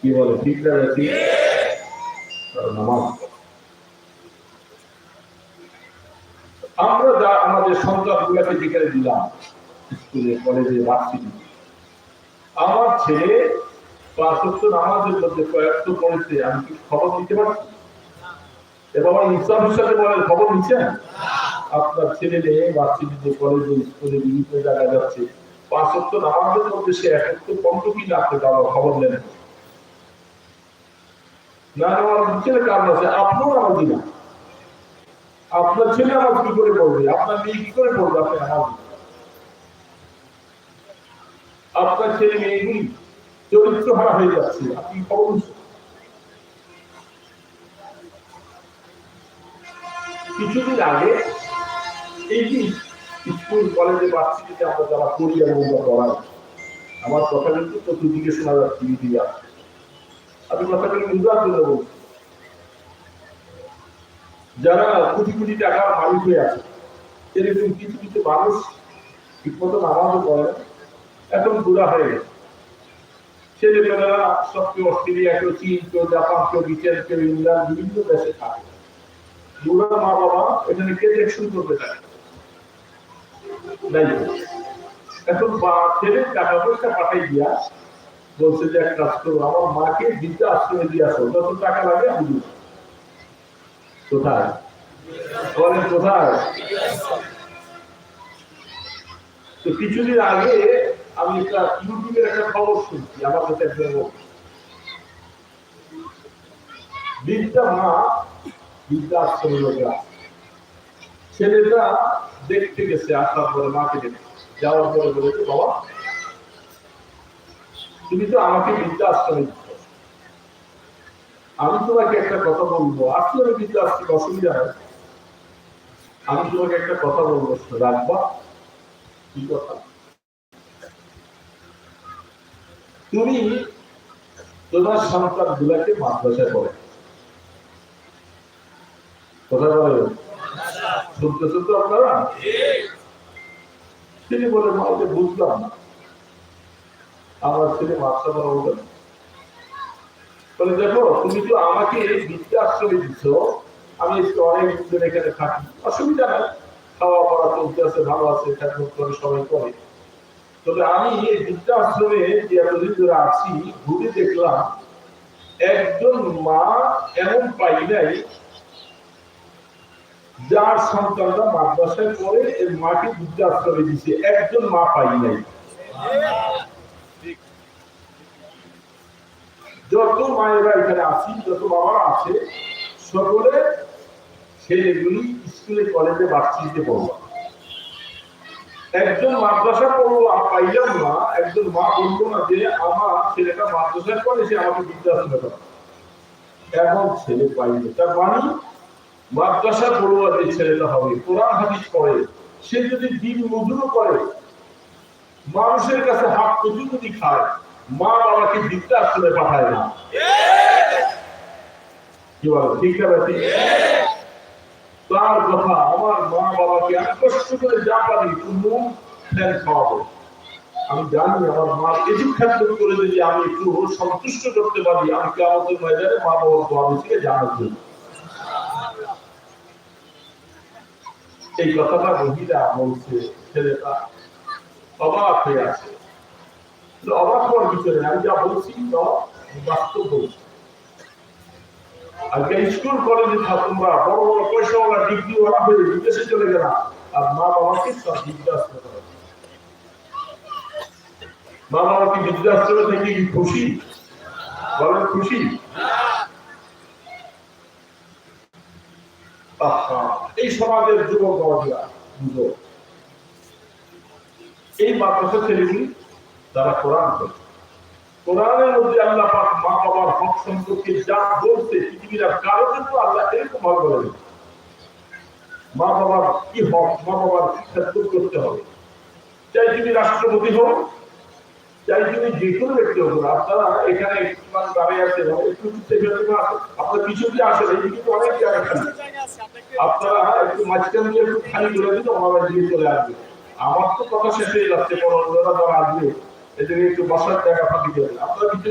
কি বলে ঠিক না ঠিক? নামাজ আমরা আমাদের সন্তানগুলোকে যেখানে দিলাম স্কুলে কলেজে ভার্সিটি, আমার ছেলে 5 ওয়াক্ত নামাজের মধ্যে কয়েকটা পড়েছে, আমি কি খবর দিতে পারছি? এবং ইনসাফের সাথে বলেন খবর নিচ্ছেন? আপনার ছেলে মেয়ে ভার্সিটিতে কলেজে স্কুলে বিভিন্ন জায়গায় যাচ্ছে, 5 ওয়াক্ত নামাজের মধ্যে সে 1 ওয়াক্ত পড়লো কি না আপনি খবর নেন না? আমার ছেলে কারণ আছে, আপনিও নামাজ দিন। আপনার ছেলে নামাজ কি করে পড়বে? আপনার মেয়ে কি করে পড়বে? আপনি নামাজ আপনার ছেলে মেয়েগুলি চরিত্র হারা হয়ে যাচ্ছে, আপনি খবর নিচ্ছেন? কিছুদিন আগে এই যে স্কুল কলেজে ভার্সিটিতে আমরা যারা পড়ি এবং পড়াই, আমার কথা কিন্তু চতুর্দিকে শোনা যাচ্ছে, মিডিয়া আমি কথাগুলো বুঝার জন্য বলছি। যারা কোটি কোটি টাকার মালিক হয়ে আছে, এরকম কিছু কিছু মানুষ ঠিকমতো নামাজও করে, এখন বুড়া হয়ে গেছে। ছেলেমেয়েরা সব কেউ অস্ট্রেলিয়া, কেউ চীন, কেউ জাপান, কেউ ব্রিটেন, কেউ ইংল্যান্ড, বিভিন্ন দেশে থাকে। বুড়া মা বাবা এখানে কে দেখশন করবে তাকে? এখন ছেলে টাকা পয়সা পাঠাই দিয়া বলছে যে এক কাজ করো, আমার মাকে বৃদ্ধা আশ্রমে দিয়ে আসো, যত টাকা লাগে আমি দিব। কোথায় বলেন কোথায়? তো কিছুদিন আগে আমি একটা ইউটিউবের একটা খবর শুনছি, আমার কাছে একজন বৃদ্ধা মা বৃদ্ধা আশ্রমে লোকেরা, ছেলেটা দেখতে গেছে, আসার পরে মাকে দেখে যাওয়ার পরে বলেছে, বাবা তুমি তো আমাকে বৃদ্ধা আশ্রমে দিচ্ছ, আমি তোমাকে একটা কথা বলবো, আসলে আমি বৃদ্ধা আশ্রমে অসুবিধা হয়, আমি তোমাকে একটা কথা বলবো, রাখবা? কি কথা? তুমি তোমার সন্তান গুলাকে মাদ্রাসায় পড়ে, কোথায় বলে শুনতে শুনতে আপনারা? তিনি বলে মা ওকে বুঝলাম না, আমার ছেলে মাদ্রাসা পড়া বলবেন? বলে দেখো তুমি তো আমাকে বৃদ্ধা আশ্রমে দিচ্ছ, আমি অনেক দিন এখানে থাকি, অসুবিধা নাই, খাওয়া পড়া চলতে আছে, ভালো আছে, খেদমত করে সবাই করে। তবে আমি এই বৃদ্ধা আশ্রমে যে এতদিন ধরে আছি, ঘুরে দেখলাম একজন মা এমন পাই নাই যার সন্তানরা মাদ্রাসায় পড়ে এর মাকে বৃদ্ধা আশ্রমে দিচ্ছে, একজন মা পাই নাই। যত মায়েরা এখানে আছি, যত বাবারা আছে, সকলে ছেলেগুলি স্কুলে কলেজে ভার্সিটিতে পড়লো, একজন মাদ্রাসা পড়লো পাইলাম না, একজন মা বললো না যে আমার ছেলেটা মাদ্রাসায় পড়ে, সে আমাকে বৃদ্ধাশ্রমে পড়ে, এমন ছেলে পাইলে। তার মানে মাদ্রাসা পড়ুয়া যে ছেলেটা হবে, কোরআন হাদিস পড়ে, সে যদি দিন মজুরও করে, মানুষের কাছে হাত কচু যদি খায়, মা বাবাকে বৃদ্ধাশ্রমে পাঠায় না। কি বলে ঠিক না? তার কথা, আমার মা বাবাকে আমি কষ্ট করে যা পারি নুন ফ্যান খাওয়াবো, আমি জানি আমার মা এটুক খাদ্য করে যদি আমি একটু সন্তুষ্ট করতে পারি, আমি কিয়ামতের ময়দানে মা বাবার দোয়া থেকে জানার জন্য। এই কথাটা মহিলা বলছে, ছেলেটা অবাক হয়ে আছে। অবাক হওয়ার বিষয় আমি যা বলছি বাস্তব বলছি। আজকে স্কুল কলেজে তোমরা বড় বড় পয়সাওয়ালা ডিগ্রিওয়ালা হয়ে বিদেশে চলে গেলা, আর মা বাবাকে সব বৃদ্ধাশ্রমে করে। মা বাবা কি বৃদ্ধাশ্রমে থেকে কি খুশি? বলেন খুশি? এই সমাজের যুবক বাবারা বুঝো, এই মাদ্রাসা ছেলেগুলি যারা কোরআন করে, কোরআনের মধ্যে আল্লাহ পাক মা বাবার হক সম্পর্কে যা বলছে, পৃথিবীর কারো জন্য আল্লাহ এরকম ভাবে বলেন মা বাবার কি হক, মা বাবার কি খেদমত করতে হবে। চাই তুমি রাষ্ট্রপতি হও, চাই তুমি যে কোনো ব্যক্তি হবো, আপনারা এখানে দাঁড়িয়ে আছেন, একটু আপনার কিছু কি আসেন, এই কিন্তু অনেক জায়গা খালি, আপনারা একটু মাঝখান দিয়ে একটু খালি করে দিন, আমার দিকে চলে আসবে। আমার তো কথা শেষ হয়ে যাচ্ছে, বড় অন্যরা যারা আসবে এদের একটু বসার জায়গা ফাঁকি দেবেন আপনারা কিছু